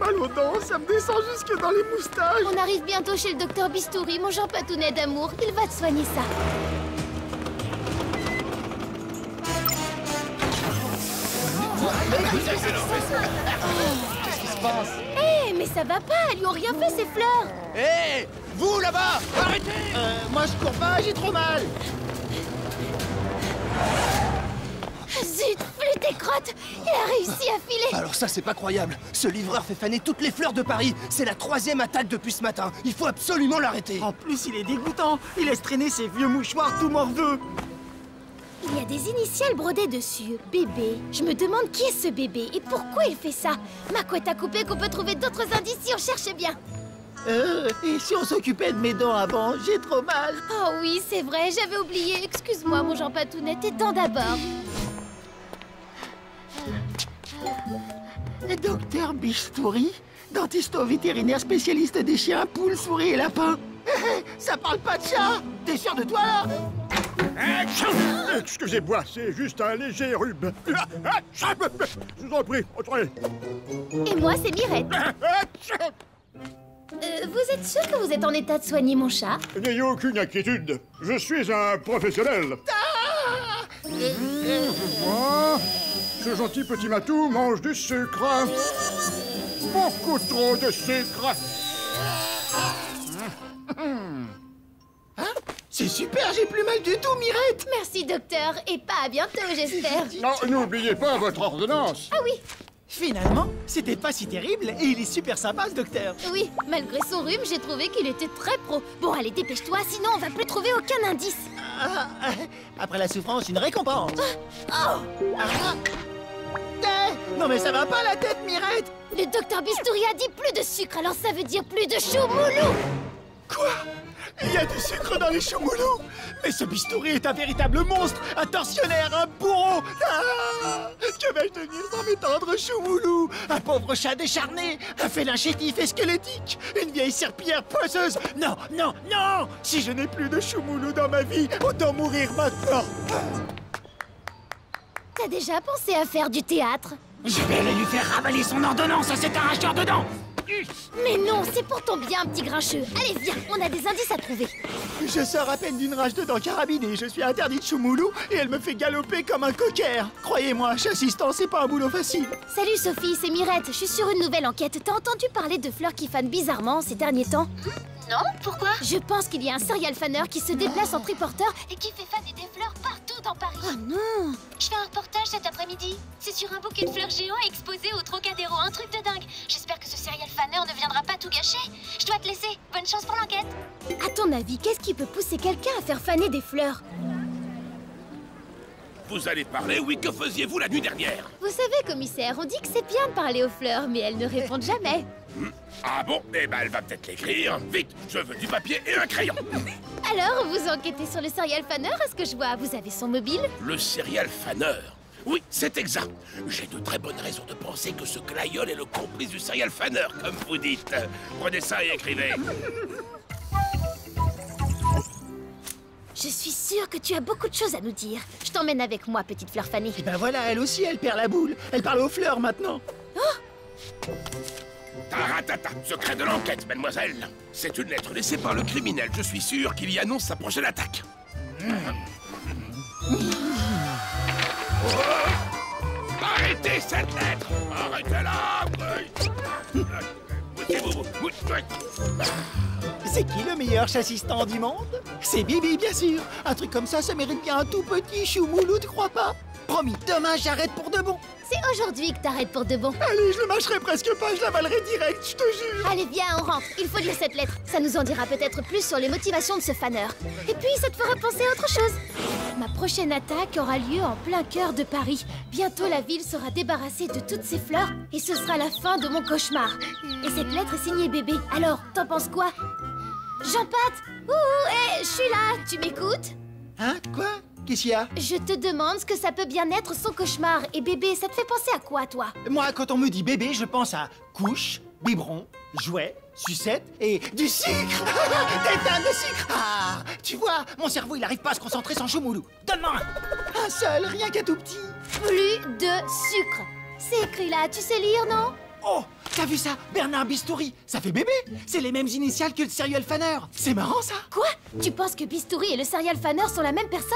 mal aux dents, ça me descend jusque dans les moustaches. On arrive bientôt chez le docteur Bistouri, mon Jean Patounet d'amour. Il va te soigner ça. Qu'est-ce qui se passe? Hé, mais ça va pas, elles lui ont rien fait ces fleurs. Hé, vous là-bas, arrêtez! Moi je cours pas, j'ai trop mal. Zut, plus tes crottes. Il a réussi à filer. Alors ça, c'est pas croyable. Ce livreur fait faner toutes les fleurs de Paris. C'est la 3e attaque depuis ce matin. Il faut absolument l'arrêter. En plus, il est dégoûtant. Il laisse traîner ses vieux mouchoirs tout morveux. Il y a des initiales brodées dessus. Bébé. Je me demande qui est ce bébé et pourquoi il fait ça. Ma couette à couper qu'on peut trouver d'autres indices si on cherche bien. Et si on s'occupait de mes dents avant? J'ai trop mal. Oh oui, c'est vrai, j'avais oublié. Excuse-moi, mon Jean Patounet, tes dents d'abord. Docteur Bistouri, dentiste vétérinaire spécialiste des chiens, poules, souris et lapins. Ça parle pas de chat. T'es sûr de toi, là? Excusez-moi, c'est juste un léger rhume. Je vous en prie, entrez. Et moi, c'est Mirette. Vous êtes sûr que vous êtes en état de soigner mon chat? N'ayez aucune inquiétude, je suis un professionnel. Moi, ce gentil petit matou mange du sucre. Beaucoup trop de sucre. C'est super, j'ai plus mal du tout, Mirette. Merci, docteur. Et pas à bientôt, j'espère. Non, n'oubliez pas votre ordonnance. Ah oui, Finalement, c'était pas si terrible et il est super sympa, ce docteur. oui. Malgré son rhume, j'ai trouvé qu'il était très pro. Bon, allez, dépêche-toi, sinon on va plus trouver aucun indice. Après la souffrance, une récompense. Oh! Non mais ça va pas la tête, Mirette. Le docteur Bistouri a dit plus de sucre, alors ça veut dire plus de chou moulou. Quoi? Il y a du sucre dans les choumoulous. Mais ce Bistouri est un véritable monstre, un tortionnaire, un bourreau. Que vais-je devenir sans mes tendres choumoulous? Un pauvre chat décharné, un félin chétif et squelettique, une vieille serpillière poisseuse. Non, non, non. Si je n'ai plus de choumoulous dans ma vie, autant mourir maintenant. T'as déjà pensé à faire du théâtre? Je vais aller lui faire ravaler son ordonnance à cet arracheur de dents. Mais non, c'est pour ton bien, petit grincheux. Allez, viens, on a des indices à trouver. Je sors à peine d'une rage de dents carabinée. Je suis interdit de choumoulou et elle me fait galoper comme un cocker. Croyez-moi, chassistant, c'est pas un boulot facile. Salut Sophie, c'est Mirette. Je suis sur une nouvelle enquête. T'as entendu parler de fleurs qui fanent bizarrement ces derniers temps? Non, pourquoi? Je pense qu'il y a un serial faneur qui se déplace en triporteur. Et qui fait faner des fleurs partout dans Paris. Oh non! Je fais un reportage cet après-midi. C'est sur un bouquet de fleurs géant exposé au Trocadéro, un truc de dingue. J'espère que ce serial faneur ne viendra pas tout gâcher. Je dois te laisser. Bonne chance pour l'enquête. À ton avis, qu'est-ce qui peut pousser quelqu'un à faire faner des fleurs? Vous allez parler, oui, que faisiez-vous la nuit dernière? Vous savez, commissaire, on dit que c'est bien de parler aux fleurs, mais elles ne répondent jamais. Ah bon? Eh ben, elle va peut-être l'écrire. Vite, je veux du papier et un crayon. Alors, vous enquêtez sur le serial faneur, à ce que je vois. Vous avez son mobile? Le serial faneur. Oui, c'est exact. J'ai de très bonnes raisons de penser que ce glaïeul est le complice du serial faneur, comme vous dites. Prenez ça et écrivez. Je suis sûre que tu as beaucoup de choses à nous dire. Je t'emmène avec moi, petite fleur fanée. Et ben voilà, elle aussi, elle perd la boule. Elle parle aux fleurs maintenant. Taratata, secret de l'enquête, mademoiselle. C'est une lettre laissée par le criminel. Je suis sûr qu'il y annonce sa prochaine attaque. Arrêtez cette lettre! Arrêtez-la! C'est qui le meilleur chassistant du monde? C'est Bibi, bien sûr. Un truc comme ça mérite bien un tout petit choumoulou, tu crois pas? Promis, demain j'arrête pour de bon. C'est aujourd'hui que t'arrêtes pour de bon. Allez, je le mâcherai presque pas, je l'avalerai direct, je te jure. Allez, viens, on rentre. Il faut lire cette lettre. Ça nous en dira peut-être plus sur les motivations de ce faneur. Et puis, ça te fera penser à autre chose. Ma prochaine attaque aura lieu en plein cœur de Paris. Bientôt, la ville sera débarrassée de toutes ces fleurs et ce sera la fin de mon cauchemar. Et cette lettre est signée bébé. Alors, t'en penses quoi? Jean-Pat! Ouh, hé, je suis là, tu m'écoutes? Hein? Quoi? Qu'est-ce qu'il y a? Je te demande ce que ça peut bien être son cauchemar. Et bébé, ça te fait penser à quoi, toi? Moi, quand on me dit bébé, je pense à couche, biberon, jouet, sucette et du sucre. Des tonnes de sucre. Ah, tu vois, mon cerveau, il arrive pas à se concentrer sans choumoulou. Donne-moi un seul, rien qu'un tout petit. Plus de sucre. C'est écrit là, tu sais lire, non? Oh, t'as vu ça? Bernard Bistouri, ça fait bébé. C'est les mêmes initiales que le serial fanner. C'est marrant, ça. Quoi? Tu penses que Bistouri et le serial fanner sont la même personne?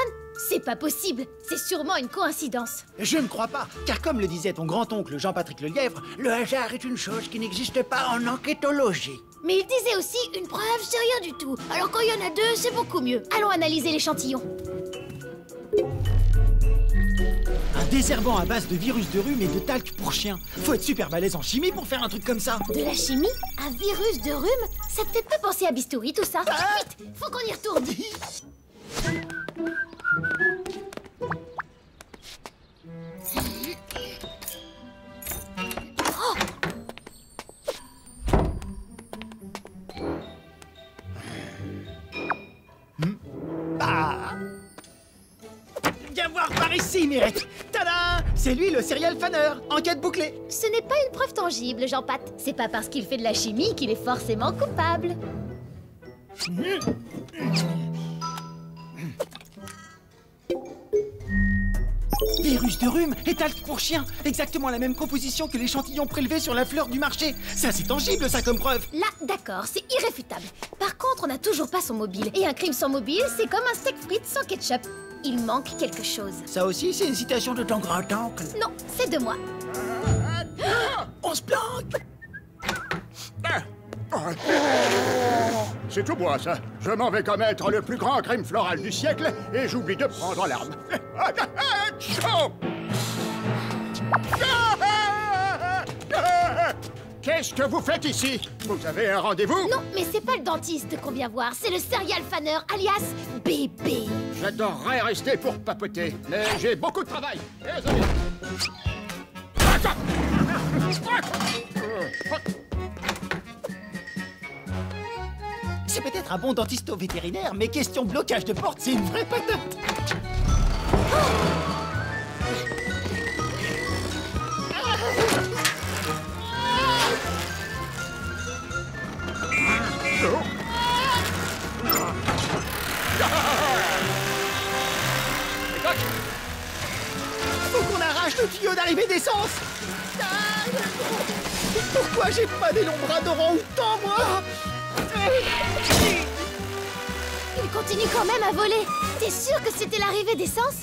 C'est pas possible. C'est sûrement une coïncidence. Je ne crois pas, car comme le disait ton grand-oncle Jean-Patrick Lelièvre, le hasard est une chose qui n'existe pas en enquêtologie. Mais il disait aussi une preuve, c'est rien du tout. Alors quand il y en a deux, c'est beaucoup mieux. Allons analyser l'échantillon. Un désherbant à base de virus de rhume et de talc pour chien. Faut être super balèze en chimie pour faire un truc comme ça. De la chimie? Un virus de rhume? Ça te fait pas penser à Bistouri, tout ça? Vite, faut qu'on y retourne. Viens voir par ici, Mirette. Tada! C'est lui le serial fanner. Enquête bouclée. Ce n'est pas une preuve tangible, Jean-Pat. C'est pas parce qu'il fait de la chimie qu'il est forcément coupable. Virus de rhume et talc pour chien. Exactement la même composition que l'échantillon prélevé sur la fleur du marché. Ça, c'est tangible, ça, comme preuve. Là, d'accord, c'est irréfutable. Par contre, on n'a toujours pas son mobile. Et un crime sans mobile, c'est comme un steak frites sans ketchup. Il manque quelque chose. Ça aussi, c'est une citation de ton grand-oncle. Non, c'est de moi. On se planque. C'est tout moi, ça. Je m'en vais commettre le plus grand crime floral du siècle et j'oublie de prendre l'arme. Qu'est-ce que vous faites ici? Vous avez un rendez-vous? Non, mais c'est pas le dentiste qu'on vient voir, c'est le serial fanner, alias bébé. J'adorerais rester pour papoter, mais j'ai beaucoup de travail. Désolé. C'est peut-être un bon dentiste vétérinaire, mais question blocage de porte, c'est une vraie patate. Faut qu'on arrache le tuyau d'arrivée d'essence. Pourquoi j'ai pas des longs bras d'Oran autant, moi? Il continue quand même à voler. T'es sûr que c'était l'arrivée d'essence?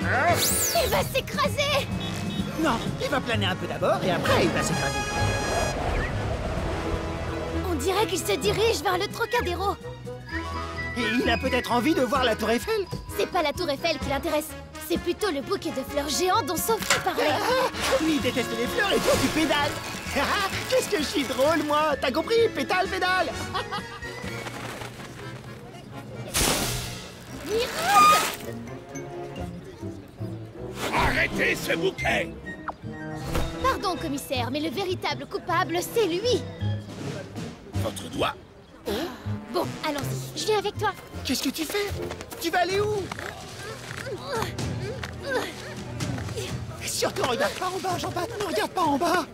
Il va s'écraser! Non, il va planer un peu d'abord et après il va s'écraser. On dirait qu'il se dirige vers le Trocadéro. Et il a peut-être envie de voir la Tour Eiffel. C'est pas la Tour Eiffel qui l'intéresse. C'est plutôt le bouquet de fleurs géants dont Sophie parlait. Lui, il déteste les fleurs et toi, tu pédales. Qu'est-ce que je suis drôle, moi. T'as compris? Pétale, pédale. Miracle! Arrêtez ce bouquet! Pardon, commissaire, mais le véritable coupable, c'est lui. Votre doigt? Bon, allons-y. Je viens avec toi. Qu'est-ce que tu fais? Tu vas aller où? Surtout, regarde pas en bas, Jean-Pat. Ne regarde pas en bas.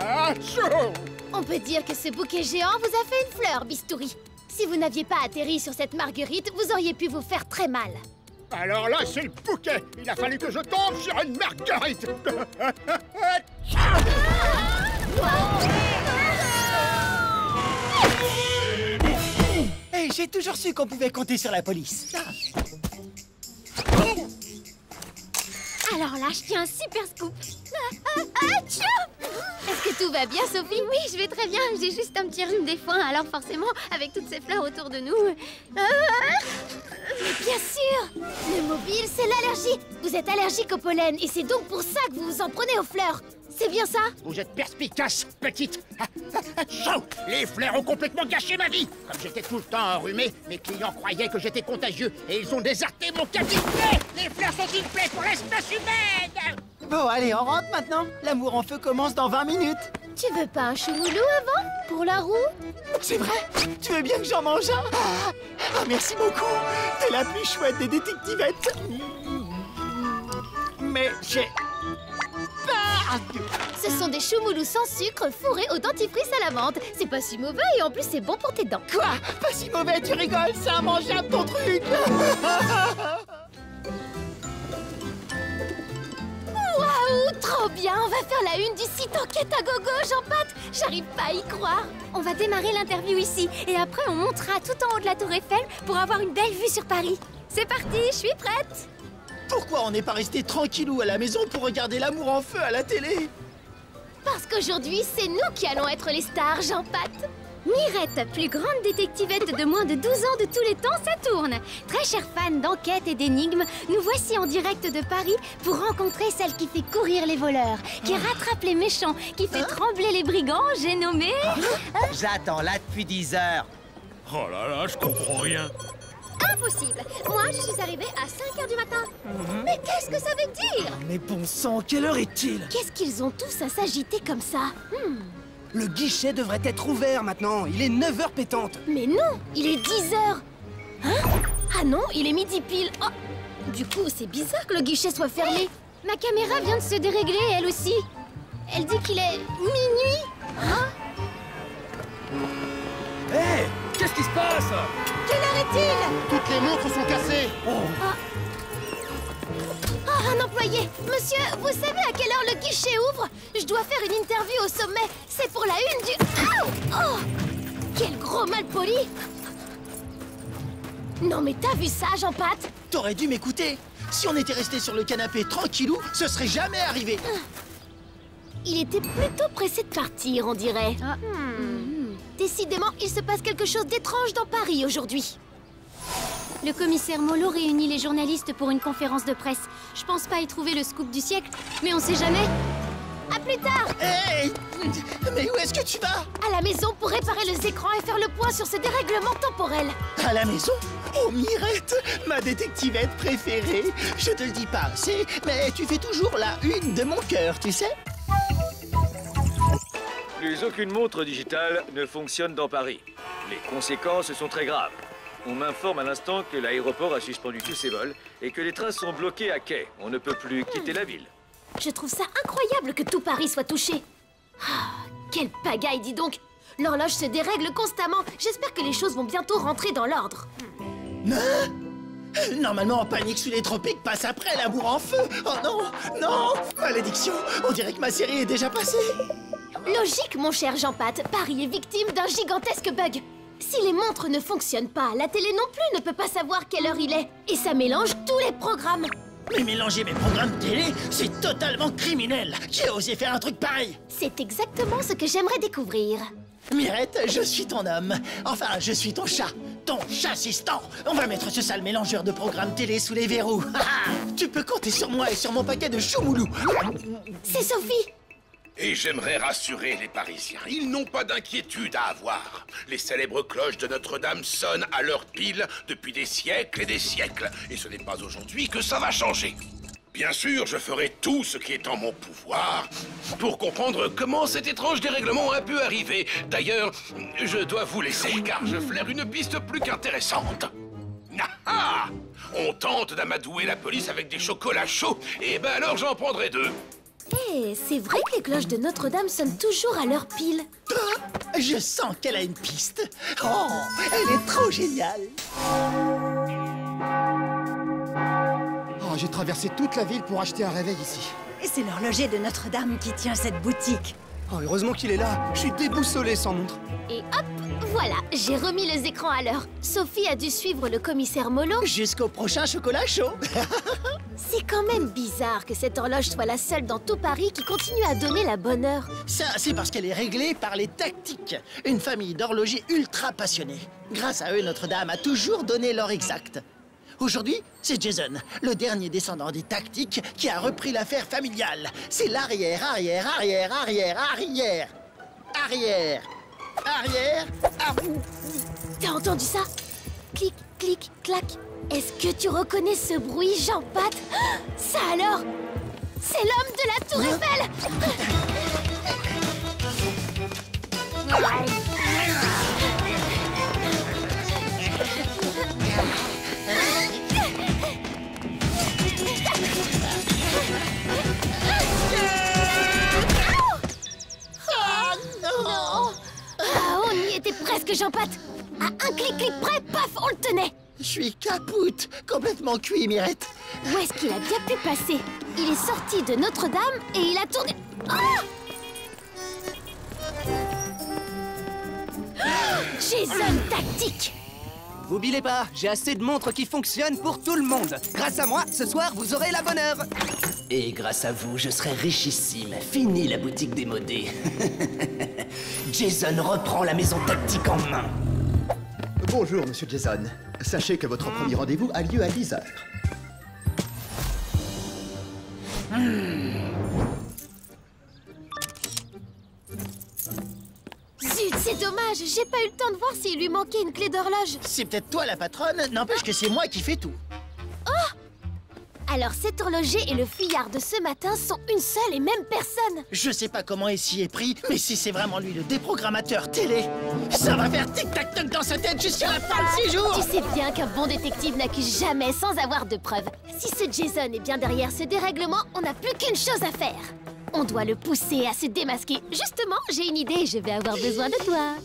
Ah. On peut dire que ce bouquet géant vous a fait une fleur, Bistouri. Si vous n'aviez pas atterri sur cette marguerite, vous auriez pu vous faire très mal. Alors là, c'est le bouquet. Il a fallu que je tombe sur une marguerite. Hey, j'ai toujours su qu'on pouvait compter sur la police. Alors là, je tiens un super scoop. Est-ce que tout va bien, Sophie? Oui, je vais très bien. J'ai juste un petit rhume des foins, alors forcément, avec toutes ces fleurs autour de nous... Mais bien sûr! Le mobile, c'est l'allergie. Vous êtes allergique au pollen et c'est donc pour ça que vous vous en prenez aux fleurs. C'est bien ça? Vous êtes perspicace, petite. Les fleurs ont complètement gâché ma vie. Comme j'étais tout le temps enrhumé, mes clients croyaient que j'étais contagieux et ils ont déserté mon cabinet. Les fleurs sont une plaie pour l'espèce humaine. Bon, allez, on rentre maintenant. L'amour en feu commence dans 20 minutes. Tu veux pas un choumoulou avant? Pour la roue? C'est vrai? Tu veux bien que j'en mange un? Ah, merci beaucoup. T'es la plus chouette des détectivettes. Mais j'ai peur. Ce Ce sont des choumoulous sans sucre fourrés au dentifrice à la menthe. C'est pas si mauvais et en plus c'est bon pour tes dents. Quoi? Pas si mauvais, tu rigoles, c'est immangeable ton truc. Waouh, trop bien. On va faire la une du site Enquête à gogo, Jean-Pat. J'arrive pas à y croire. On va démarrer l'interview ici et après on montera tout en haut de la tour Eiffel pour avoir une belle vue sur Paris. C'est parti, je suis prête. Pourquoi on n'est pas resté tranquillou à la maison pour regarder l'amour en feu à la télé? Parce qu'aujourd'hui, c'est nous qui allons être les stars, Jean-Pat. Mirette, plus grande détectivette de moins de 12 ans de tous les temps, ça tourne. Très chère fan d'enquête et d'énigmes, nous voici en direct de Paris pour rencontrer celle qui fait courir les voleurs, qui rattrape les méchants, qui fait trembler les brigands. J'ai nommé... J'attends là depuis 10 heures. Oh là là, je comprends rien. Impossible. Moi, je suis arrivée à 5 h du matin. Mais qu'est-ce que ça veut dire? Mais bon sang, quelle heure est-il? Qu'est-ce qu'ils ont tous à s'agiter comme ça? Le guichet devrait être ouvert maintenant. Il est 9 h pétantes. Mais non, il est 10 heures. Hein? Ah non, il est midi pile. Oh. Du coup, c'est bizarre que le guichet soit fermé. Ma caméra vient de se dérégler, elle aussi. Elle dit qu'il est minuit. Hein? Hé, qu'est-ce qui se passe? Quelle heure est-il? Toutes les montres sont cassées. Ah, un employé. Monsieur, vous savez à quelle heure le guichet ouvre? Je dois faire une interview au sommet. C'est pour la une du... Aouh! Oh! Quel gros malpoli! Non mais t'as vu ça, Jean-Pat? T'aurais dû m'écouter. Si on était resté sur le canapé tranquillou, ce serait jamais arrivé. Il était plutôt pressé de partir, on dirait. Décidément, il se passe quelque chose d'étrange dans Paris aujourd'hui. Le commissaire Molo réunit les journalistes pour une conférence de presse. Je pense pas y trouver le scoop du siècle, mais on sait jamais. À plus tard! Hey! Mais où est-ce que tu vas? À la maison pour réparer les écrans et faire le point sur ce dérèglement temporel. À la maison? Oh, Mirette, ma détectivette préférée. Je te le dis pas assez, mais tu fais toujours la une de mon cœur, tu sais? Plus aucune montre digitale ne fonctionne dans Paris. Les conséquences sont très graves. On m'informe à l'instant que l'aéroport a suspendu tous ses vols et que les trains sont bloqués à quai. On ne peut plus quitter la ville. Je trouve ça incroyable que tout Paris soit touché. Ah, quelle pagaille, dis donc. L'horloge se dérègle constamment. J'espère que les choses vont bientôt rentrer dans l'ordre. Hein? Normalement, Panique sous les tropiques passe après l'amour en feu. Oh non, non, malédiction. On dirait que ma série est déjà passée. Logique, mon cher Jean-Pat. Paris est victime d'un gigantesque bug. Si les montres ne fonctionnent pas, la télé non plus ne peut pas savoir quelle heure il est. Et ça mélange tous les programmes. Mais mélanger mes programmes télé, c'est totalement criminel. Qui a osé faire un truc pareil? C'est exactement ce que j'aimerais découvrir. Mirette, je suis ton homme. Enfin, je suis ton chat. Ton chassistant. On va mettre ce sale mélangeur de programmes télé sous les verrous. Tu peux compter sur moi et sur mon paquet de choumoulou. C'est Sophie. Et j'aimerais rassurer les Parisiens, ils n'ont pas d'inquiétude à avoir. Les célèbres cloches de Notre-Dame sonnent à l'heure pile depuis des siècles et des siècles. Et ce n'est pas aujourd'hui que ça va changer. Bien sûr, je ferai tout ce qui est en mon pouvoir pour comprendre comment cet étrange dérèglement a pu arriver. D'ailleurs, je dois vous laisser car je flaire une piste plus qu'intéressante. Ah! On tente d'amadouer la police avec des chocolats chauds, et ben alors j'en prendrai 2. Eh, c'est vrai que les cloches de Notre-Dame sonnent toujours à l'heure pile. Ah, je sens qu'elle a une piste. Oh, elle est trop géniale. Oh, j'ai traversé toute la ville pour acheter un réveil ici. Et c'est l'horloger de Notre-Dame qui tient cette boutique. Oh, heureusement qu'il est là. Je suis déboussolé sans montre. Et hop, voilà, j'ai remis les écrans à l'heure. Sophie a dû suivre le commissaire Molo. Jusqu'au prochain chocolat chaud. C'est quand même bizarre que cette horloge soit la seule dans tout Paris qui continue à donner la bonne heure. Ça, c'est parce qu'elle est réglée par les tactiques. Une famille d'horlogers ultra passionnés. Grâce à eux, Notre-Dame a toujours donné l'heure exacte. Aujourd'hui, c'est Jason, le dernier descendant des tactiques, qui a repris l'affaire familiale. C'est l'arrière, arrière, arrière, arrière, arrière. Arrière. Arrière. T'as entendu ça? Clic, clic, clac. Est-ce que tu reconnais ce bruit, Jean-Pat? Ça alors? C'est l'homme de la Tour Eiffel! presque, Jean-Pat. À un clic près, paf, on le tenait. Je suis capoute, complètement cuit, Mirette. Où est-ce qu'il a bien pu passer? Il est sorti de Notre-Dame et il a tourné... Ah! Jason tactique. Vous bilez pas, j'ai assez de montres qui fonctionnent pour tout le monde. Grâce à moi, ce soir, vous aurez la bonne heure. Et grâce à vous, je serai richissime. Fini la boutique démodée. Jason reprend la maison tactique en main. Bonjour, monsieur Jason. Sachez que votre premier rendez-vous a lieu à 10h. Zut, c'est dommage, j'ai pas eu le temps de voir s'il lui manquait une clé d'horloge. C'est peut-être toi la patronne, n'empêche que c'est moi qui fais tout. Alors cet horloger et le fuyard de ce matin sont une seule et même personne. Je sais pas comment il s'y est pris, mais si c'est vraiment lui le déprogrammateur télé, ça va faire tic-tac-toc dans sa tête jusqu'à la fin de 6 jours. Tu sais bien qu'un bon détective n'accuse jamais sans avoir de preuves. Si ce Jason est bien derrière ce dérèglement, on n'a plus qu'une chose à faire. On doit le pousser à se démasquer. Justement, j'ai une idée, je vais avoir besoin de toi.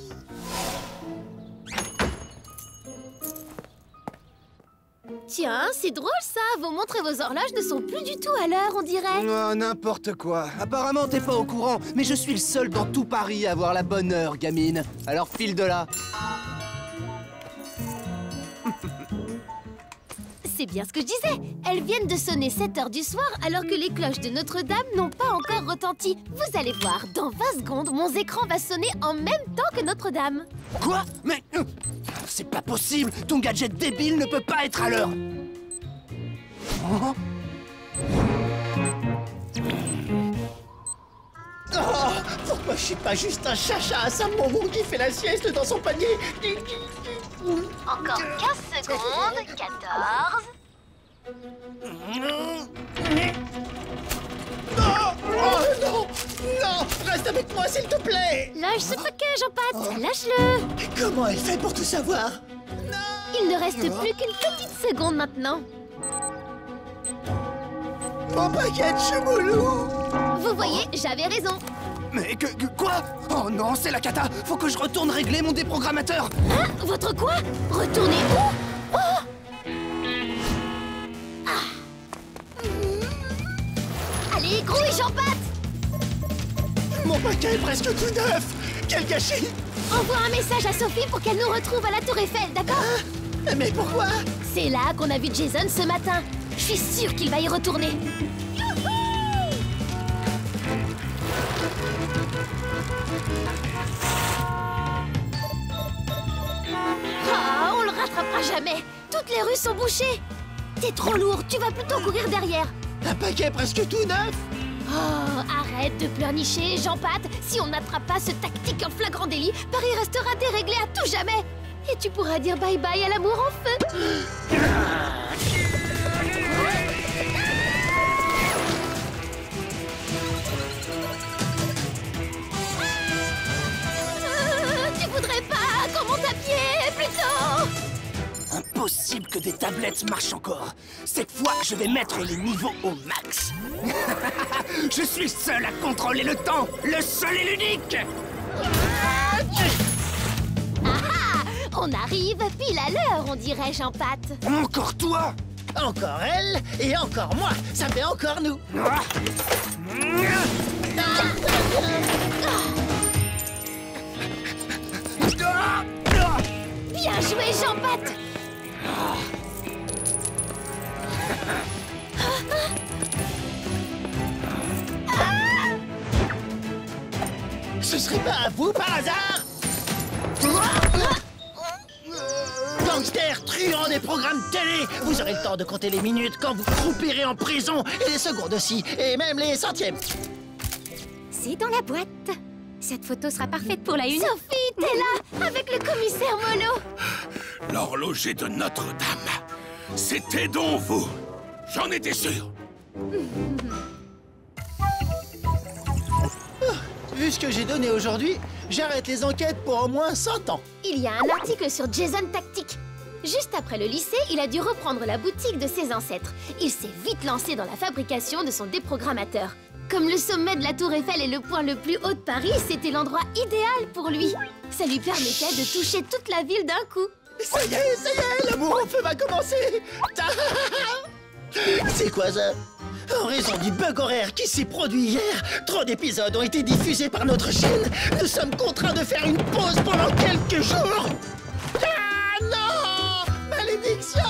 Tiens, c'est drôle ça. Vos montres et vos horloges ne sont plus du tout à l'heure, on dirait. Oh, n'importe quoi. Apparemment, t'es pas au courant, mais je suis le seul dans tout Paris à avoir la bonne heure, gamine. Alors file de là. C'est bien ce que je disais. Elles viennent de sonner 7 heures du soir alors que les cloches de Notre-Dame n'ont pas encore retenti. Vous allez voir, dans 20 secondes, mon écran va sonner en même temps que Notre-Dame. Quoi? Mais... c'est pas possible. Ton gadget débile ne peut pas être à l'heure. Oh. Oh, pourquoi je suis pas juste un chacha à Saint-Bonbon qui fait la sieste dans son panier? Encore 15 secondes, 14... Non! Oh non! Non! Reste avec moi, s'il te plaît! Lâche ce truc, Jean-Pat! Lâche-le! Comment elle fait pour tout savoir? Il ne reste plus qu'une petite seconde maintenant. Mon paquet de choumoulou! Vous voyez, j'avais raison. Mais quoi? Oh non, c'est la cata. Faut que je retourne régler mon déprogrammateur. Hein? Votre quoi? Retournez où? Oh! Allez, grouille, Jean-Pat! Mon paquet est presque tout neuf! Quel gâchis! Envoie un message à Sophie pour qu'elle nous retrouve à la Tour Eiffel, d'accord? Mais pourquoi? C'est là qu'on a vu Jason ce matin. Je suis sûre qu'il va y retourner. Ah, on le rattrapera jamais. Toutes les rues sont bouchées. T'es trop lourd, tu vas plutôt courir derrière. Un paquet presque tout neuf! Oh, arrête de pleurnicher, Jean-Pat. Si on n'attrape pas ce tactique en flagrant délit, Paris restera déréglé à tout jamais. Et tu pourras dire bye-bye à l'amour en feu. Tu voudrais pas qu'on monte à pied, plutôt? Impossible que des tablettes marchent encore. Cette fois, je vais mettre les niveaux au max. Je suis seul à contrôler le temps, le seul et l'unique. Ah, on arrive pile à l'heure, on dirait, Jean-Pat. Encore toi? Encore elle et encore moi. Ça fait encore nous. Bien joué, Jean-Pat. Ce serait pas à vous par hasard? Gangster, truand des programmes télé! Vous aurez le temps de compter les minutes quand vous croupirez en prison, et les secondes aussi, et même les centièmes. C'est dans la boîte. Cette photo sera parfaite pour la une. Sophie, t'es là, avec le commissaire Molo. L'horloger de Notre-Dame. C'était donc vous. J'en étais sûr. Vu ce que j'ai donné aujourd'hui, j'arrête les enquêtes pour au moins 100 ans. Il y a un article sur Jason Tactique. Juste après le lycée, il a dû reprendre la boutique de ses ancêtres. Il s'est vite lancé dans la fabrication de son déprogrammateur. Comme le sommet de la Tour Eiffel est le point le plus haut de Paris, c'était l'endroit idéal pour lui. Ça lui permettait de toucher toute la ville d'un coup. Ça y est, l'amour en feu va commencer. C'est quoi ça? En raison du bug horaire qui s'est produit hier, trop d'épisodes ont été diffusés par notre chaîne. Nous sommes contraints de faire une pause pendant quelques jours. Ah non! Malédiction!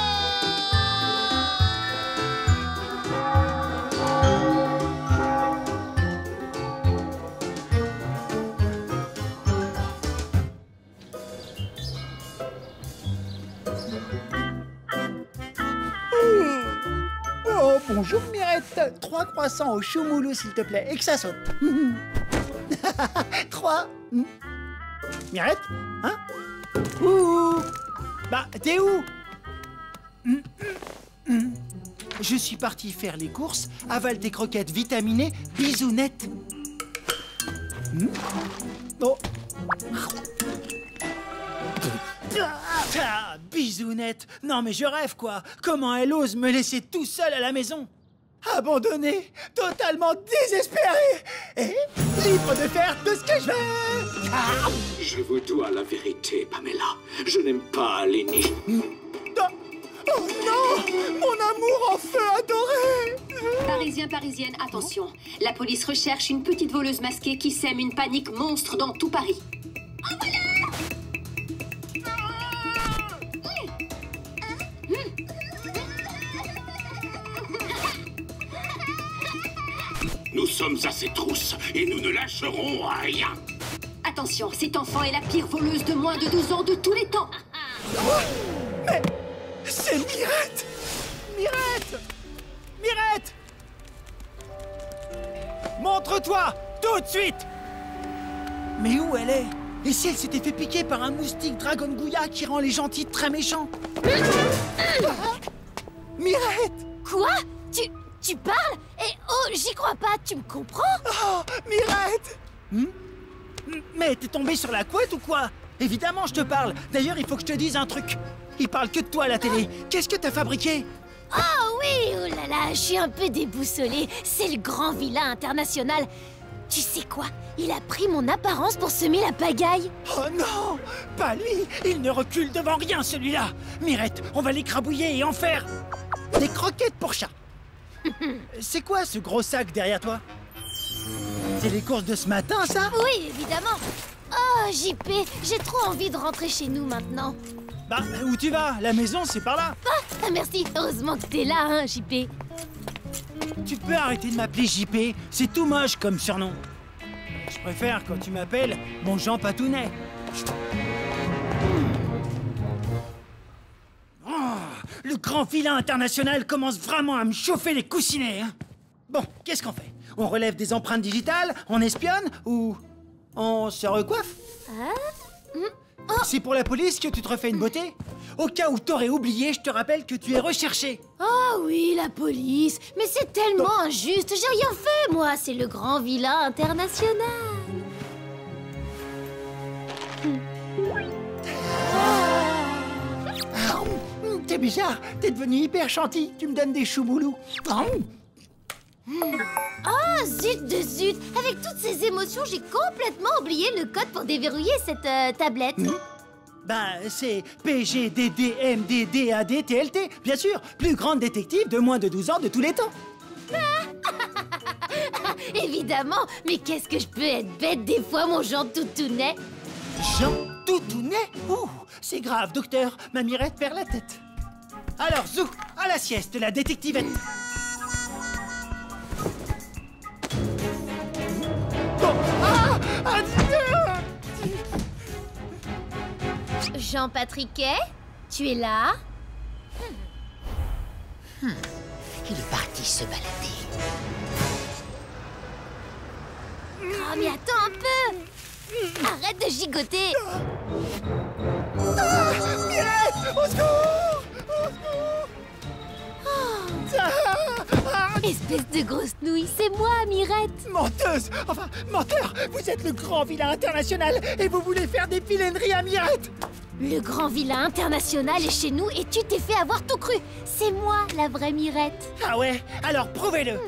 Oh, bonjour Mirette. 3 croissants au choumoulou, s'il te plaît, et que ça saute. 3. Mirette? Hein? Ouh. Bah, t'es où? Je suis parti faire les courses, avale tes croquettes vitaminées, bisounettes. Oh. Ah, bisounette! Non mais je rêve quoi! Comment elle ose me laisser tout seul à la maison? Abandonné, totalement désespéré et libre de faire tout ce que je veux! Ah. Je vous dois la vérité, Pamela. Je n'aime pas Lenny. Oh non! Mon amour en feu adoré! Parisiens, parisiennes, attention. La police recherche une petite voleuse masquée qui sème une panique monstre dans tout Paris. En voilà! Nous sommes à ses trousses et nous ne lâcherons rien. Attention, cet enfant est la pire voleuse de moins de 12 ans de tous les temps. Mais c'est Mirette! Mirette! Mirette! Montre-toi tout de suite! Mais où elle est? Et si elle s'était fait piquer par un moustique dragon Gouya qui rend les gentils très méchants? Mirette! Quoi? Tu parles? Et oh, j'y crois pas, tu me comprends? Oh, Mirette! Mais t'es tombé sur la couette ou quoi? Évidemment, je te parle. D'ailleurs, il faut que je te dise un truc. Il parle que de toi à la télé. Qu'est-ce que t'as fabriqué? Oh oui, oh là là, je suis un peu déboussolée. C'est le grand vilain international. Tu sais quoi? Il a pris mon apparence pour semer la pagaille. Oh non! Pas lui! Il ne recule devant rien, celui-là! Mirette, on va l'écrabouiller et en faire des croquettes pour chat. C'est quoi ce gros sac derrière toi? C'est les courses de ce matin, ça? Oui, évidemment. Oh, JP, j'ai trop envie de rentrer chez nous maintenant. Bah, où tu vas? La maison, c'est par là. Ah, merci. Heureusement que t'es là, hein, JP. Tu peux arrêter de m'appeler JP? C'est tout moche comme surnom. Je préfère quand tu m'appelles mon Jean Patounet. Le grand vilain international commence vraiment à me chauffer les coussinets, hein. Bon, qu'est-ce qu'on fait? On relève des empreintes digitales, on espionne ou on se recoiffe? C'est pour la police que tu te refais une beauté? Au cas où t'aurais oublié, je te rappelle que tu es recherché. Oh oui, la police. Mais c'est tellement injuste. J'ai rien fait, moi. C'est le grand vilain international. T'es bizarre, t'es devenu hyper gentil. Tu me donnes des choumoulous. Oh, zut de zut. Avec toutes ces émotions, j'ai complètement oublié le code pour déverrouiller cette tablette. Ben, c'est PGDDMDDADTLT, bien sûr, plus grande détective de moins de 12 ans de tous les temps. Évidemment, mais qu'est-ce que je peux être bête des fois, mon Jean Toutounet. Jean Toutounet? Ouh, c'est grave, docteur. Ma Mirette perd la tête. Alors, Zou, à la sieste, la détectivette. Bon, Jean Patriquet, tu es là? Il est parti se balader. Oh, mais attends un peu! Arrête de gigoter! Mirette, au secours! Au secours! Espèce de grosse nouille, c'est moi, Mirette! Menteuse! Enfin, menteur! Vous êtes le grand vilain international et vous voulez faire des vilaineries à Mirette! Le grand vilain international est chez nous et tu t'es fait avoir tout cru! C'est moi, la vraie Mirette! Ah ouais? Alors prouvez-le!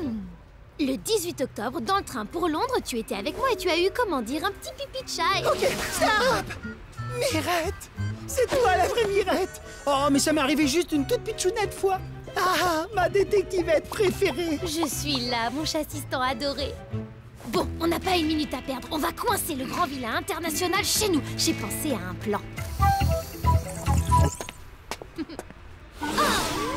Le 18 octobre, dans le train pour Londres, tu étais avec moi et tu as eu, comment dire, un petit pipi de chat et... Ok, stop! Mirette! C'est toi la vraie Mirette! Oh, mais ça m'est arrivé juste une toute pitchounette fois! Ah, ma détectivette préférée! Je suis là, mon chat-assistant adoré. Bon, on n'a pas une minute à perdre. On va coincer le grand vilain international chez nous. J'ai pensé à un plan. Oh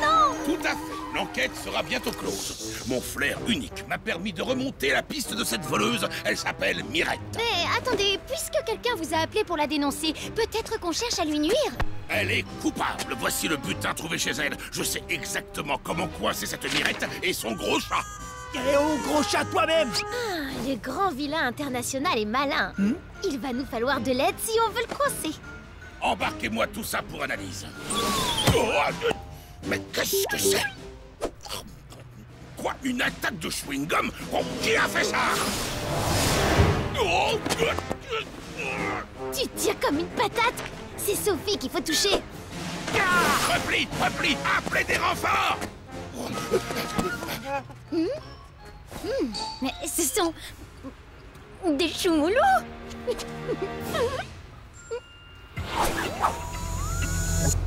non! Tout à fait. L'enquête sera bientôt close. Mon flair unique m'a permis de remonter la piste de cette voleuse. Elle s'appelle Mirette. Mais attendez, puisque quelqu'un vous a appelé pour la dénoncer, peut-être qu'on cherche à lui nuire? Elle est coupable. Voici le butin trouvé chez elle. Je sais exactement comment coincer cette Mirette et son gros chat. Eh oh, gros chat, toi-même! Ah, le grand vilain international est malin. Il va nous falloir de l'aide si on veut le coincer. Embarquez-moi tout ça pour analyse. Oh, mais qu'est-ce que c'est? Quoi, une attaque de chewing-gum? Oh, qui a fait ça? Oh. Tu tires comme une patate. C'est Sophie qu'il faut toucher. Repli, repli, appelez des renforts. Mais ce sont... des choux-moulous.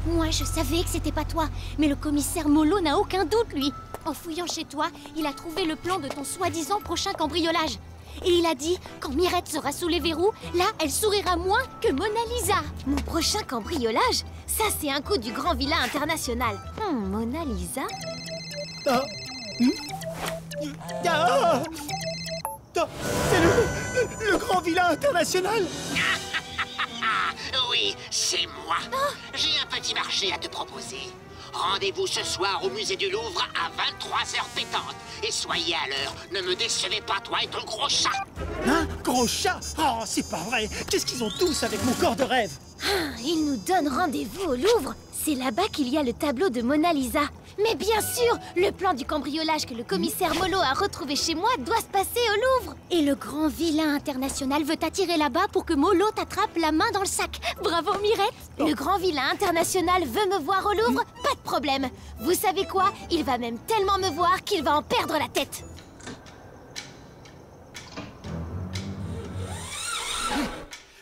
Moi, je savais que c'était pas toi. Mais le commissaire Molo n'a aucun doute, lui. En fouillant chez toi, il a trouvé le plan de ton soi-disant prochain cambriolage. Et il a dit, quand Mirette sera sous les verrous, là, elle sourira moins que Mona Lisa. Mon prochain cambriolage? Ça, c'est un coup du grand vilain international. Mona Lisa? Ah. Ah. C'est le grand vilain international. Oui, c'est moi. J'ai un petit marché à te proposer. Rendez-vous ce soir au musée du Louvre à 23h pétantes. Et soyez à l'heure. Ne me décevez pas, toi et ton gros chat. Hein? Gros chat? Oh, c'est pas vrai. Qu'est-ce qu'ils ont tous avec mon corps de rêve? Ils nous donnent rendez-vous au Louvre. C'est là-bas qu'il y a le tableau de Mona Lisa. Mais bien sûr, le plan du cambriolage que le commissaire Molo a retrouvé chez moi doit se passer au Louvre. Et le grand vilain international veut t'attirer là-bas pour que Molo t'attrape la main dans le sac. Bravo, Mirette. Le grand vilain international veut me voir au Louvre? Pas de problème. Vous savez quoi? Il va même tellement me voir qu'il va en perdre la tête.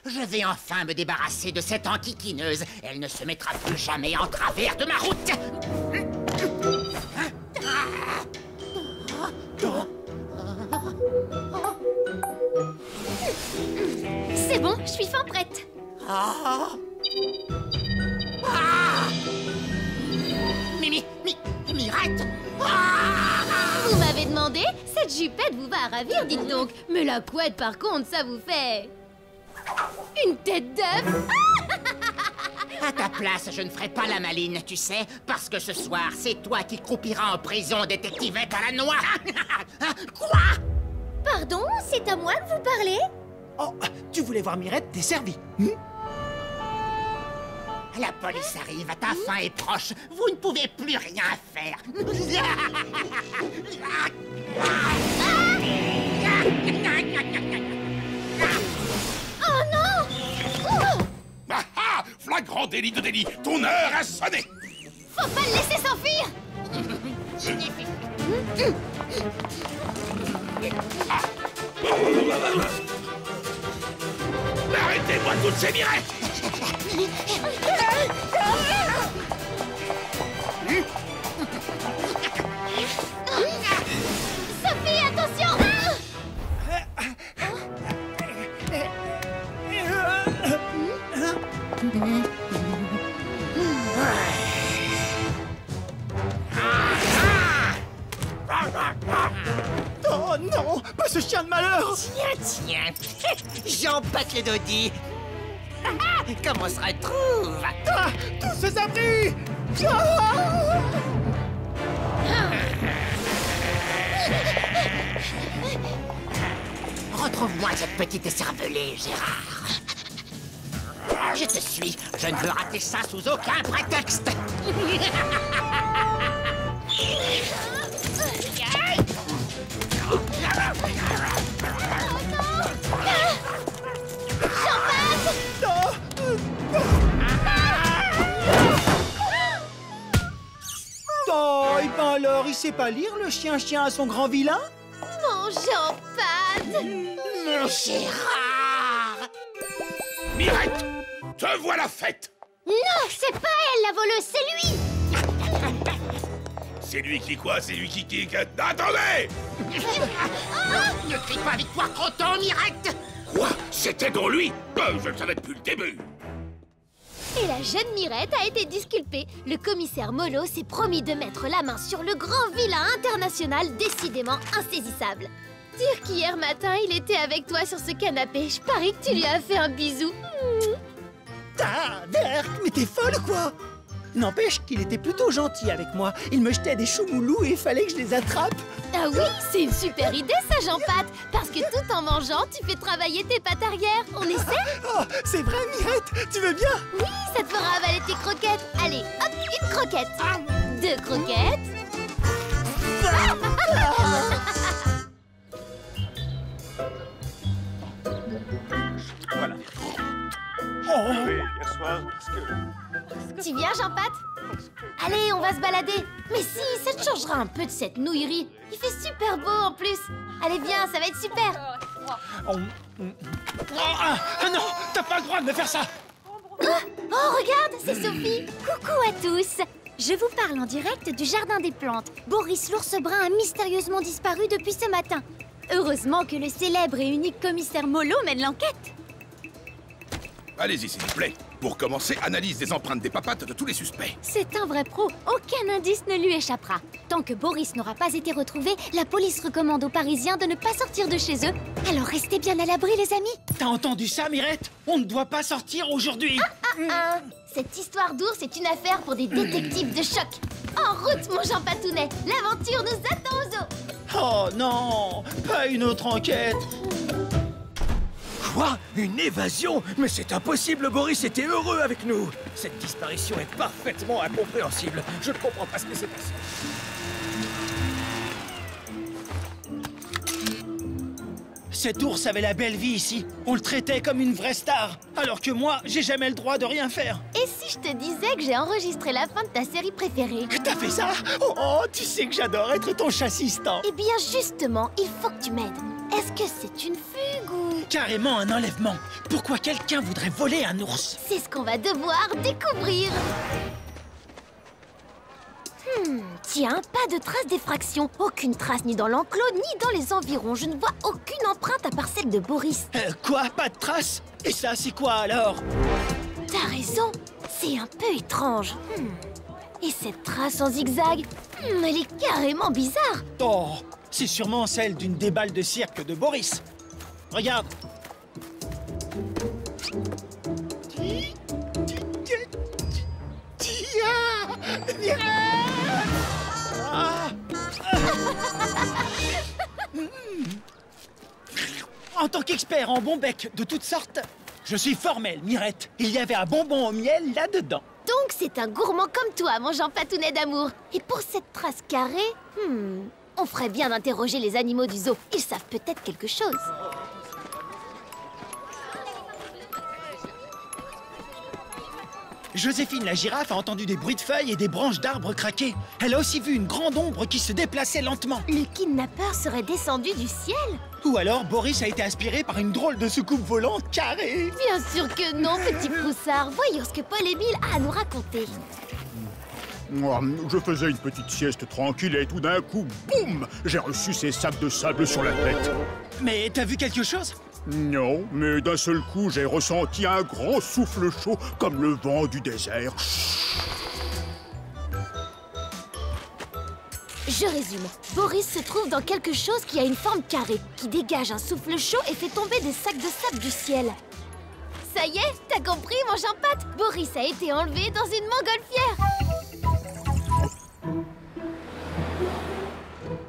Je vais enfin me débarrasser de cette enquiquineuse. Elle ne se mettra plus jamais en travers de ma route. C'est bon, je suis fin prête. Mirette. Vous m'avez demandé? Cette jupette vous va ravir, dites donc. Mais la couette, par contre, ça vous fait... une tête d'œuf. À ta place, je ne ferai pas la maline, tu sais, parce que ce soir, c'est toi qui croupiras en prison, détectivette à la noix. Quoi? Pardon, c'est à moi de vous parler? Oh, tu voulais voir Mirette, t'es servi. La police arrive, ta fin est proche. Vous ne pouvez plus rien faire. Oh non! Ah ah! Flagrant délit de délit. Ton heure a sonné. Faut pas le laisser s'enfuir. Arrêtez-moi toutes ces mirettes. Sophie, attention! Oh non, pas ce chien de malheur! Tiens, j'en batte les dodis. Comment on se retrouve? Ah, tous ces abris! Retrouve-moi cette petite écervelée, Gérard. Je te suis. Je ne veux rater ça sous aucun prétexte. Oh, et ben alors, il sait pas lire le chien à son grand vilain? Jean-Pat! Mon Gérard! Mirette, te voilà faite! Non, c'est pas elle la voleuse, c'est lui! C'est lui qui quoi? C'est lui qui... Attendez! Ne crie pas victoire trop tôt, Mirette! Quoi? C'était dans lui? Je le savais depuis le début! Et la jeune Mirette a été disculpée. Le commissaire Molo s'est promis de mettre la main sur le grand vilain international décidément insaisissable. Dire qu'hier matin, il était avec toi sur ce canapé. Je parie que tu lui as fait un bisou. Ah, Berk, mais t'es folle ou quoi? N'empêche qu'il était plutôt gentil avec moi. Il me jetait des choumoulous et il fallait que je les attrape. Ah oui, c'est une super idée ça, Jean-Pat. Parce que tout en mangeant, tu fais travailler tes pattes arrière. On essaie? Oh, c'est vrai, Mirette? Tu veux bien? Oui, ça te fera avaler tes croquettes. Allez, hop, une croquette. 2 croquettes. Voilà. Oh. Oui, hier soir, parce que... Tu viens, Jean-Pat? Allez, on va se balader. Mais si, ça te changera un peu de cette nouillerie. Il fait super beau en plus. Allez, viens, ça va être super. Ah non, t'as pas le droit de me faire ça. Oh, regarde, c'est Sophie. Coucou à tous! Je vous parle en direct du Jardin des Plantes. Boris l'ours brun a mystérieusement disparu depuis ce matin. Heureusement que le célèbre et unique commissaire Molo mène l'enquête. Allez-y, s'il vous plaît. Pour commencer, analyse des empreintes des papates de tous les suspects. C'est un vrai pro, aucun indice ne lui échappera. Tant que Boris n'aura pas été retrouvé, la police recommande aux Parisiens de ne pas sortir de chez eux. Alors restez bien à l'abri, les amis. T'as entendu ça, Mirette? On ne doit pas sortir aujourd'hui. Cette histoire d'ours est une affaire pour des détectives de choc. En route, mon Jean Patounet. L'aventure nous attend aux eaux. Oh non, pas une autre enquête. Quoi? Une évasion? Mais c'est impossible, Boris était heureux avec nous. Cette disparition est parfaitement incompréhensible. Je ne comprends pas ce qui s'est passé. Cet ours avait la belle vie ici. On le traitait comme une vraie star. Alors que moi, j'ai jamais le droit de rien faire. Et si je te disais que j'ai enregistré la fin de ta série préférée? T'as fait ça? Oh, tu sais que j'adore être ton chassistant. Eh bien, justement, il faut que tu m'aides. Est-ce que c'est une fugue ou... Carrément un enlèvement. Pourquoi quelqu'un voudrait voler un ours? C'est ce qu'on va devoir découvrir. Tiens, pas de traces d'effraction. Aucune trace ni dans l'enclos, ni dans les environs. Je ne vois aucune empreinte à part celle de Boris. Quoi? Pas de traces? Et ça, c'est quoi alors? T'as raison, c'est un peu étrange. Et cette trace en zigzag, elle est carrément bizarre. Oh, c'est sûrement celle d'une des balles de cirque de Boris. Regarde. En tant qu'expert en bonbons de toutes sortes, je suis formel, Mirette. Il y avait un bonbon au miel là-dedans. Donc c'est un gourmand comme toi, mon Jean Patounet d'amour. Et pour cette trace carrée, on ferait bien d'interroger les animaux du zoo. Ils savent peut-être quelque chose. Joséphine la girafe a entendu des bruits de feuilles et des branches d'arbres craquer. Elle a aussi vu une grande ombre qui se déplaçait lentement. Le kidnappeur serait descendu du ciel? Ou alors Boris a été aspiré par une drôle de soucoupe volante carrée. Bien sûr que non, petit poussard. Voyons ce que Paul Émile a à nous raconter. Je faisais une petite sieste tranquille et tout d'un coup, boum! J'ai reçu ces sacs de sable sur la tête. Mais t'as vu quelque chose? Non, mais d'un seul coup, j'ai ressenti un grand souffle chaud comme le vent du désert. Je résume. Boris se trouve dans quelque chose qui a une forme carrée, qui dégage un souffle chaud et fait tomber des sacs de sable du ciel. Ça y est, t'as compris, mon Jean-Pat? Boris a été enlevé dans une montgolfière.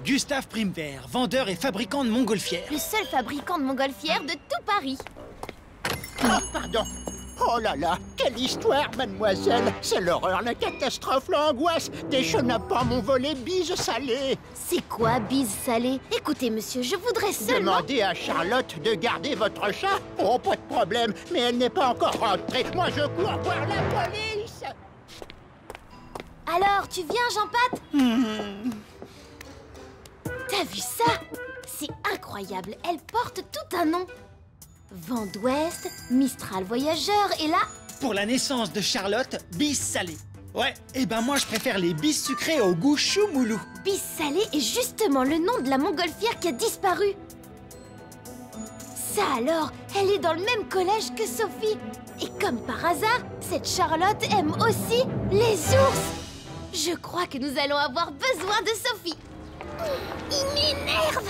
Gustave Primevert, vendeur et fabricant de montgolfières. Le seul fabricant de montgolfières de tout Paris. Oh, pardon. Oh là là, quelle histoire, mademoiselle. C'est l'horreur, la catastrophe, l'angoisse. Des chenapans m'ont volé bise salée. C'est quoi, bise salée? Écoutez, monsieur, je voudrais seulement... Demandez à Charlotte de garder votre chat. Oh, pas de problème, mais elle n'est pas encore rentrée. Moi, je cours voir la police. Alors, tu viens, Jean-Pat? T'as vu ça? C'est incroyable, elle porte tout un nom. Vent d'Ouest, Mistral Voyageur, et là... Pour la naissance de Charlotte, bis salé. Ouais, et ben moi je préfère les bis sucrés au goût choumoulou. Bis salé est justement le nom de la montgolfière qui a disparu. Ça alors, elle est dans le même collège que Sophie. Et comme par hasard, cette Charlotte aime aussi les ours. Je crois que nous allons avoir besoin de Sophie. Il m'énerve.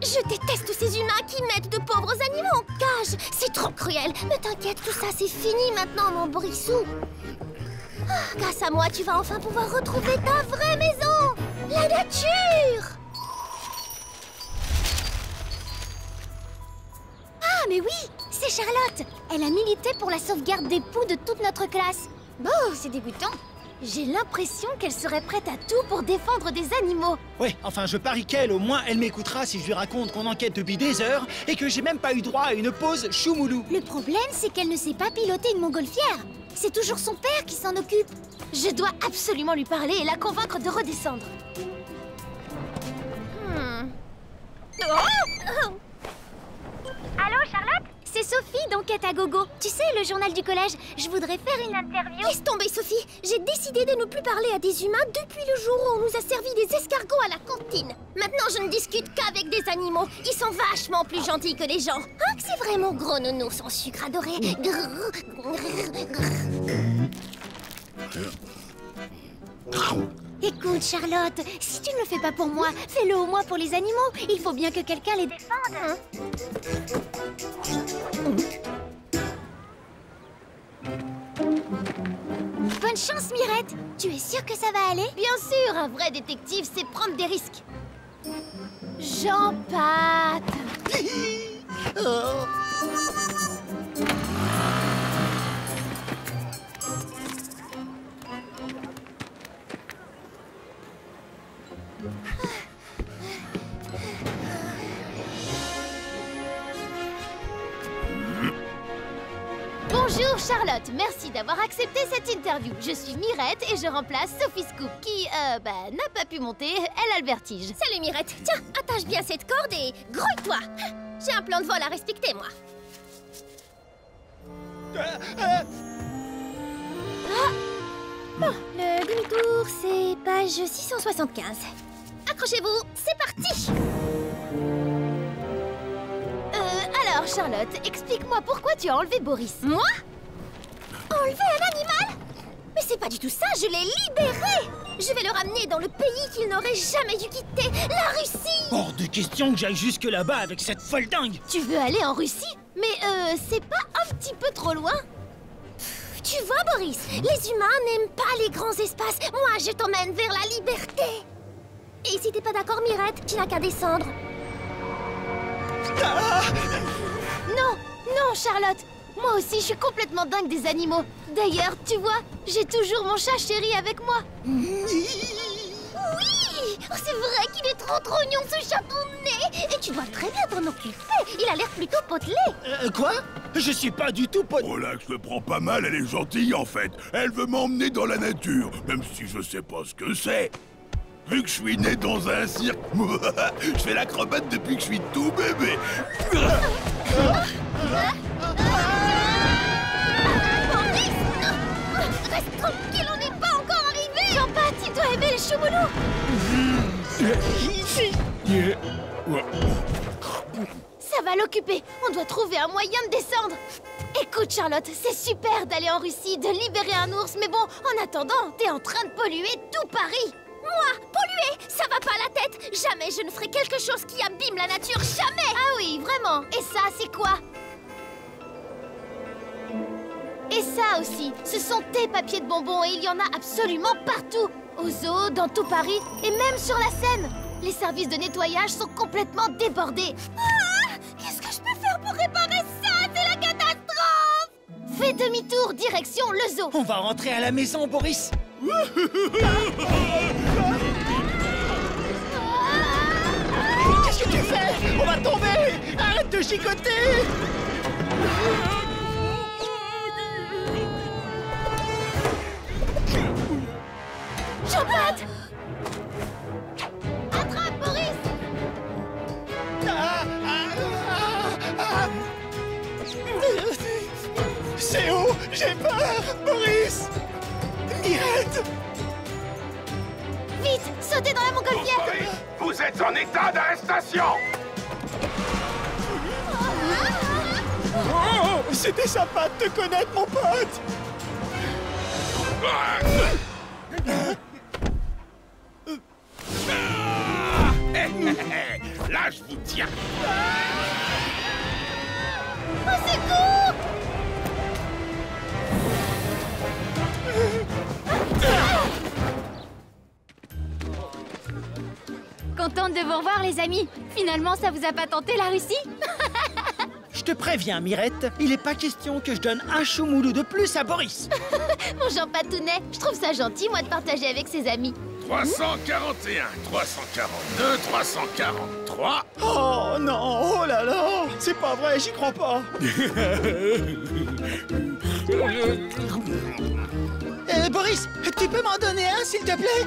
Je déteste ces humains qui mettent de pauvres animaux en cage. C'est trop cruel. Mais t'inquiète, tout ça c'est fini maintenant, mon Borissou. Grâce à moi, tu vas enfin pouvoir retrouver ta vraie maison, la nature. Ah, mais oui, c'est Charlotte. Elle a milité pour la sauvegarde des poux de toute notre classe. Bon, c'est dégoûtant. J'ai l'impression qu'elle serait prête à tout pour défendre des animaux. Ouais, enfin je parie qu'elle, au moins, elle m'écoutera si je lui raconte qu'on enquête depuis des heures et que j'ai même pas eu droit à une pause choumoulou. Le problème, c'est qu'elle ne sait pas piloter une montgolfière. C'est toujours son père qui s'en occupe. Je dois absolument lui parler et la convaincre de redescendre. Allô, Charlotte? C'est Sophie d'Enquête à Gogo. Tu sais, le journal du collège. Je voudrais faire une interview. Laisse tomber, Sophie. J'ai décidé de ne plus parler à des humains depuis le jour où on nous a servi des escargots à la cantine. Maintenant, je ne discute qu'avec des animaux. Ils sont vachement plus gentils que les gens. Hein, que c'est vraiment gros nounours en sucre adoré. Écoute, Charlotte, si tu ne le fais pas pour moi, fais-le au moins pour les animaux. Il faut bien que quelqu'un les défende. Bonne chance, Mirette. Tu es sûre que ça va aller? Bien sûr, un vrai détective, c'est prendre des risques. Jean-Pat. Bonjour Charlotte, merci d'avoir accepté cette interview. Je suis Mirette et je remplace Sophie Scoop qui, n'a pas pu monter, elle a le vertige. Salut Mirette, tiens, attache bien cette corde et grouille-toi. J'ai un plan de vol à respecter, moi. Bon, le demi-tour, c'est page 675. Accrochez-vous, c'est parti. Alors Charlotte, explique-moi pourquoi tu as enlevé Boris. Moi? Enlever un animal? Mais c'est pas du tout ça, je l'ai libéré. Je vais le ramener dans le pays qu'il n'aurait jamais dû quitter, la Russie. Hors de question que j'aille jusque là-bas avec cette folle dingue. Tu veux aller en Russie? Mais c'est pas un petit peu trop loin? Tu vois Boris, les humains n'aiment pas les grands espaces. Moi, je t'emmène vers la liberté. Et si t'es pas d'accord Mirette, tu n'as qu'à descendre. Non, non Charlotte. Moi aussi, je suis complètement dingue des animaux. D'ailleurs, tu vois, j'ai toujours mon chat chéri avec moi. Oui, oh, c'est vrai qu'il est trop mignon ce chatonnet. Et tu dois très bien t'en occuper. Il a l'air plutôt potelé. Quoi? Je suis pas du tout potelé. Oh là, je le prends pas mal, elle est gentille en fait. Elle veut m'emmener dans la nature, même si je sais pas ce que c'est. Vu que je suis né dans un cirque, je fais l'acrobate depuis que je suis tout bébé. Reste tranquille, on n'est pas encore arrivé. Jean-Pat, tu dois aimer les choumoulous. Ça va l'occuper. On doit trouver un moyen de descendre. Écoute Charlotte, c'est super d'aller en Russie, de libérer un ours, mais bon, en attendant, t'es en train de polluer tout Paris. Moi, polluer, ça va pas à la tête. Jamais je ne ferai quelque chose qui abîme la nature, jamais. Ah oui, vraiment. Et ça, c'est quoi? Et ça aussi, ce sont tes papiers de bonbons et il y en a absolument partout. Aux zoos, dans tout Paris et même sur la Seine. Les services de nettoyage sont complètement débordés. Ah, qu'est-ce que je peux faire pour réparer ça? C'est la catastrophe. Fais demi-tour, direction le zoo. On va rentrer à la maison, Boris. Qu'est-ce que tu fais? On va tomber! Arrête de gigoter! Jean-Pat! Attrape, Boris! C'est haut, j'ai peur! Boris! Mirette! Vite, sautez dans la montgolfière! Boris, vous êtes en état d'arrestation! Oh, c'était sympa de te connaître, mon pote! Là, je vous tiens! Au secours! Contente de vous revoir, les amis. Finalement, ça vous a pas tenté, la Russie? Je te préviens, Mirette, il est pas question que je donne un choumoulou de plus à Boris. Mon Jean Patounet, je trouve ça gentil, moi, de partager avec ses amis. 341, 342, 343... Oh non, oh là là! C'est pas vrai, j'y crois pas! Boris, tu peux m'en donner un, s'il te plaît?